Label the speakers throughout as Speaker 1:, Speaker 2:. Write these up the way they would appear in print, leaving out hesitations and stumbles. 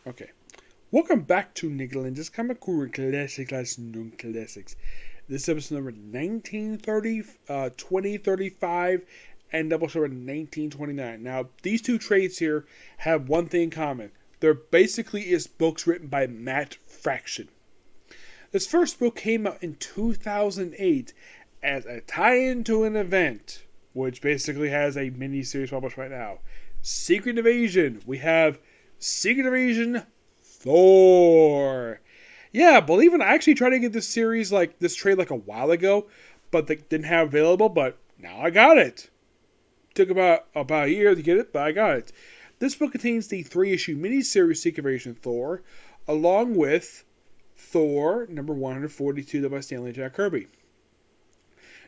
Speaker 1: Okay. Welcome back to Lenz's Comic Cool Classics. This is episode number 1930, 2035, and Doubleshot number 1929. Now, these two trades here have one thing in common. They're basically is books written by Matt Fraction. This first book came out in 2008 as a tie-in to an event, which basically has a mini-series published right now. Secret Invasion. We have Secret Invasion Thor. Yeah, believe it, I actually tried to get this series, this trade a while ago, but they didn't have available, but now I got it. Took about a year to get it, but I got it. This book contains the 3-issue miniseries Secret Invasion Thor, along with Thor number 142 by Stanley Jack Kirby.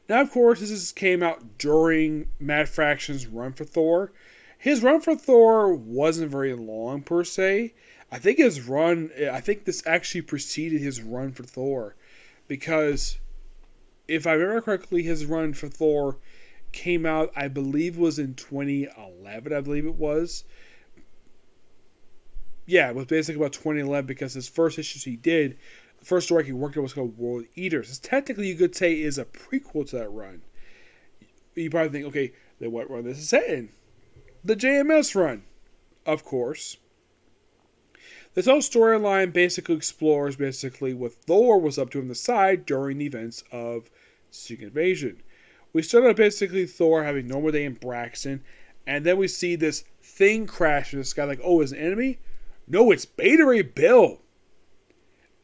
Speaker 1: Now, of course, this came out during Matt Fraction's run for Thor. His run for Thor wasn't very long, per se. I think this actually preceded his run for Thor. Because, if I remember correctly, his run for Thor came out, I believe, was in 2011, I believe it was. Yeah, it was basically about 2011, because his first issues he did, the first story he worked on was called World Eaters. This technically, you could say, is a prequel to that run. You probably think, okay, then what run this is set in? The JMS run, of course. This whole storyline basically explores what Thor was up to on the side during the events of Secret Invasion. We start out basically Thor having normal day in Braxton, and then we see this thing crash, and this guy is an enemy? No, it's Beta Ray Bill.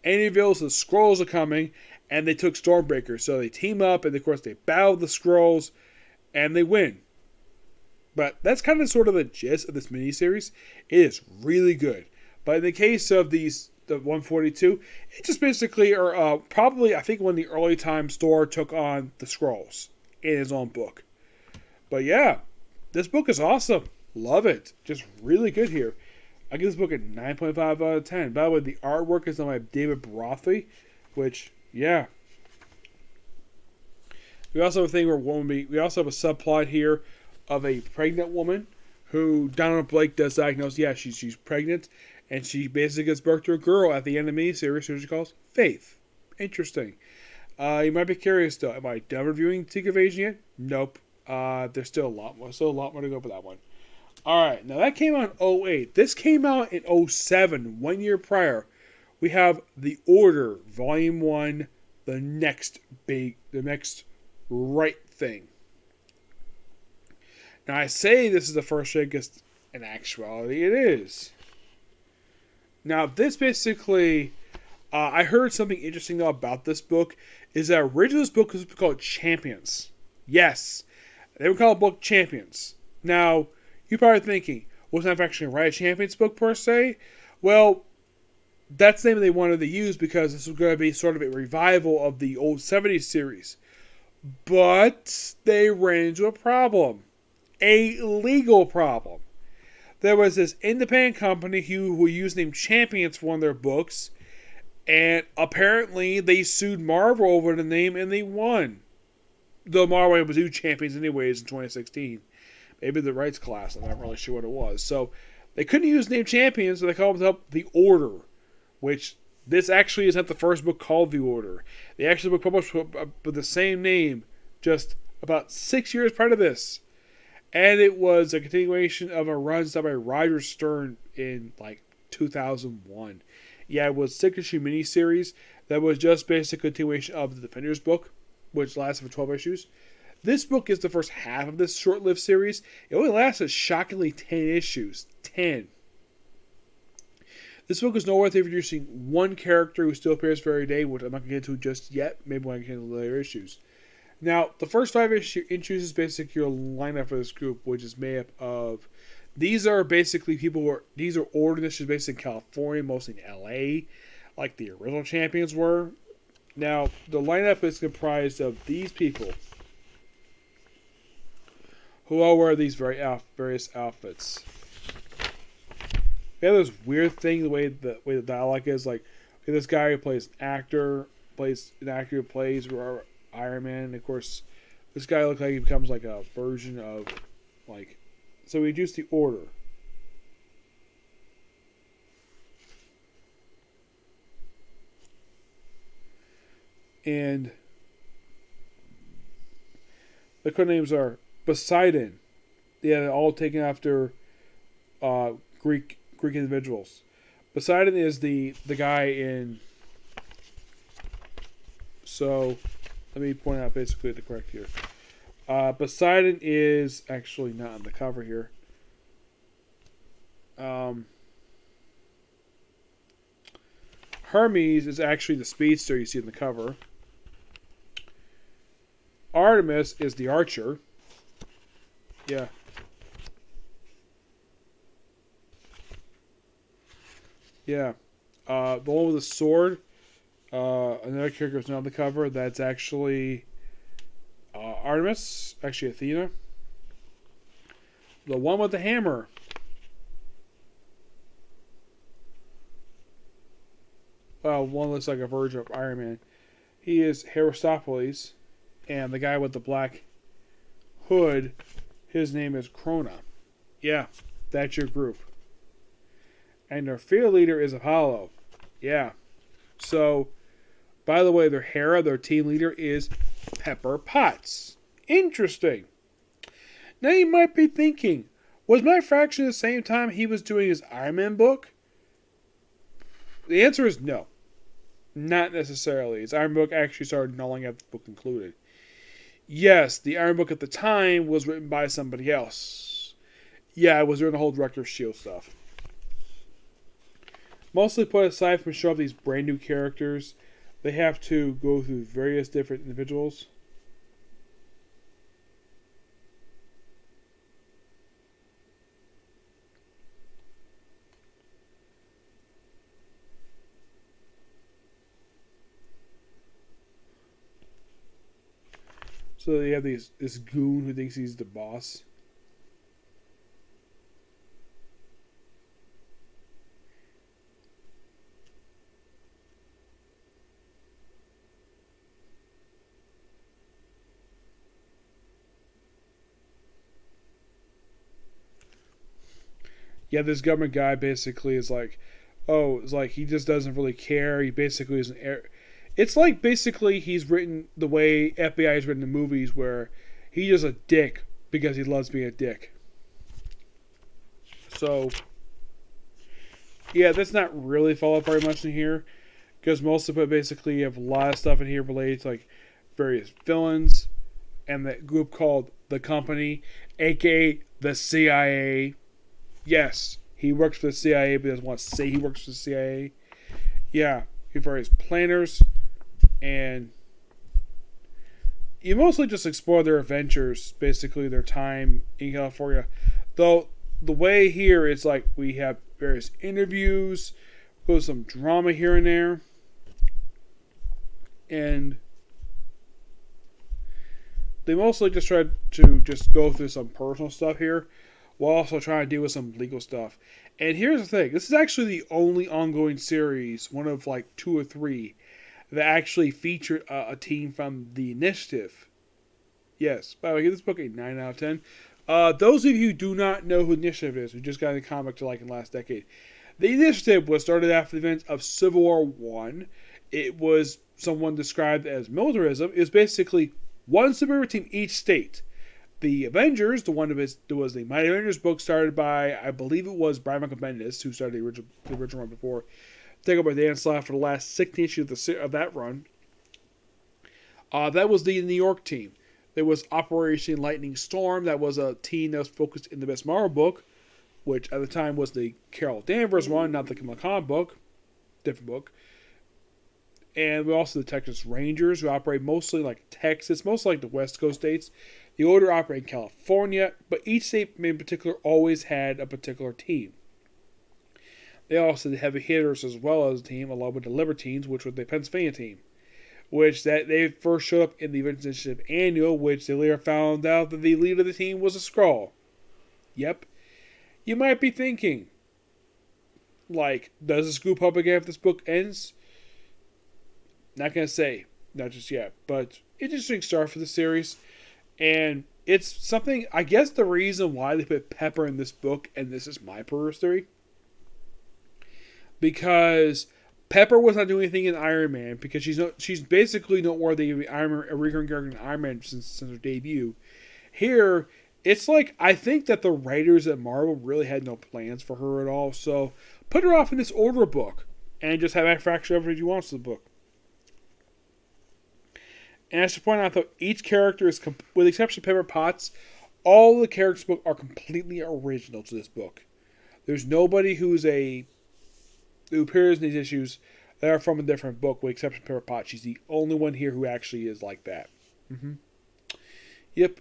Speaker 1: And he reveals the Skrulls are coming, and they took Stormbreaker, so they team up, and of course they battle the Skrulls, and they win. But that's kind of sort of the gist of this miniseries. It is really good. But in the case of the 142, it just basically are probably, I think, one of the early times Thor took on the Skrulls in his own book. But yeah, this book is awesome. Love it. Just really good here. I give this book a 9.5 out of 10. By the way, the artwork is done by David Brothy, which, yeah. We also have a thing where we also have a subplot here of a pregnant woman who Donald Blake does diagnose. Yeah, she's pregnant, and she basically gives birth to a girl at the end of the miniseries, who she calls Faith. Interesting. You might be curious though. Am I done reviewing Secret Invasion yet? Nope. There's still a lot more. Still a lot more to go for that one. All right. Now that came out in 08. This came out in 07, 1 year prior. We have The Order, Volume 1, the next right thing. Now, I say this is the first trade because in actuality it is. Now, this basically, I heard something interesting though about this book, is that originally this book was called Champions. Yes, they would call the book Champions. Now, you're probably thinking, was not actually write a Champions book per se? Well, that's the name they wanted to use because this was going to be sort of a revival of the old 70s series. But they ran into a problem. A legal problem. There was this independent company who used the name Champions for one of their books, and apparently they sued Marvel over the name and they won. Though Marvel was do Champions anyways in 2016. Maybe the rights class, I'm not really sure what it was. So they couldn't use the name Champions, so they called it The Order, which this actually is not the first book called The Order. The actual book published with the same name just about 6 years prior to this. And it was a continuation of a run started by Roger Stern in 2001. Yeah, it was a 6-issue miniseries that was just basically a continuation of the Defenders book, which lasted for 12 issues. This book is the first half of this short-lived series. It only lasted shockingly 10 issues. 10. This book is noteworthy for introducing one character who still appears for every day, which I'm not going to get into just yet. Maybe when I get into the later issues. Now, the first 5 issues introduces basically your lineup for this group, which is made up of... These are basically these are orders based in California, mostly in LA, like the original Champions were. Now, the lineup is comprised of these people, who all wear these various outfits. We have this weird thing, the way the dialogue is, this guy who plays an actor who plays Iron Man, and of course, this guy looks like he becomes a version of, so we introduce the Order. And the code names are Poseidon. Yeah, they're all taken after Greek individuals. Poseidon is the guy in. So, let me point out basically the correct here. Poseidon is actually not on the cover here. Hermes is actually the speedster you see in the cover. Artemis is the archer. Yeah. Yeah. The one with the sword. Another character is not on the cover. That's actually Artemis. Actually, Athena. The one with the hammer. Well, one looks like a version of Iron Man. He is Aristophanes. And the guy with the black hood, his name is Krona. Yeah, that's your group. And their field leader is Apollo. Yeah. So, by the way, their team leader is Pepper Potts. Interesting. Now you might be thinking, was Matt Fraction at the same time he was doing his Iron Man book? The answer is no. Not necessarily. His Iron book actually started nulling after the book concluded. Yes, the Iron book at the time was written by somebody else. Yeah, it was during the whole Director of S.H.I.E.L.D. stuff. Mostly put aside from showing these brand new characters, they have to go through various different individuals. So they have this goon who thinks he's the boss. Yeah, this government guy basically is like, it's like he just doesn't really care. He basically is it's like basically he's written the way FBI is written in movies where he's just a dick because he loves being a dick. So, yeah, that's not really followed very much in here because most of it basically you have a lot of stuff in here related to like various villains and that group called The Company, aka the CIA. Yes, he works for the CIA, but doesn't want to say he works for the CIA. Yeah, you have various planners, and you mostly just explore their adventures, basically their time in California. Though, the way here, it's like we have various interviews, with some drama here and there, and they mostly just try to just go through some personal stuff here, while also trying to deal with some legal stuff. And here's the thing. This is actually the only ongoing series, one of like 2 or 3, that actually featured a team from the Initiative. Yes. By the way, give this book a 9 out of 10. Those of you who do not know who Initiative is, who just got in the comic to like in the last decade. The Initiative was started after the events of Civil War I. It was someone described as militarism. It was basically one superhero team each state. The Avengers, the one that was the Mighty Avengers book started by, I believe it was Brian Michael Bendis, who started the original run before, taken over by Dan Slott for the last 16 issues of that run. That was the New York team. There was Operation Lightning Storm. That was a team that was focused in the Miss Marvel book, which at the time was the Carol Danvers one, not the Kamala Khan book. Different book. And we also the Texas Rangers, who operate mostly like Texas, mostly like the West Coast states. The Order operated in California, but each state in particular always had a particular team. They also had heavy hitters as well as a team, along with the Libertines, which was the Pennsylvania team. Which that they first showed up in the Avengers Initiative Annual, which they later found out that the leader of the team was a Skrull. Yep. You might be thinking, like, does the scoop up again if this book ends? Not going to say. Not just yet. But interesting start for the series. And it's something, I guess the reason why they put Pepper in this book, and this is my personal theory, because Pepper was not doing anything in Iron Man because she's basically noteworthy a recurring character in Iron Man since her debut. Here, it's like I think that the writers at Marvel really had no plans for her at all, so put her off in this Order book and just have her fracture everything you want to the book. And I should point out, though, each character is, with the exception of Pepper Potts, all the characters in this book are completely original to this book. There's nobody who appears in these issues that are from a different book, with the exception of Pepper Potts. She's the only one here who actually is like that. Mm-hmm. Yep.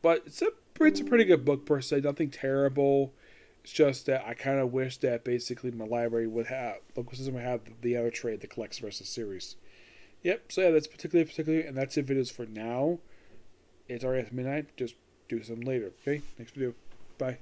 Speaker 1: But it's a pretty good book per se. Nothing terrible. It's just that I kind of wish that basically my library would have the other trade that collects the rest of the series. Yep. So yeah, that's particularly, and that's it. Videos for now. It's already at midnight. Just do some later. Okay. Next video. Bye.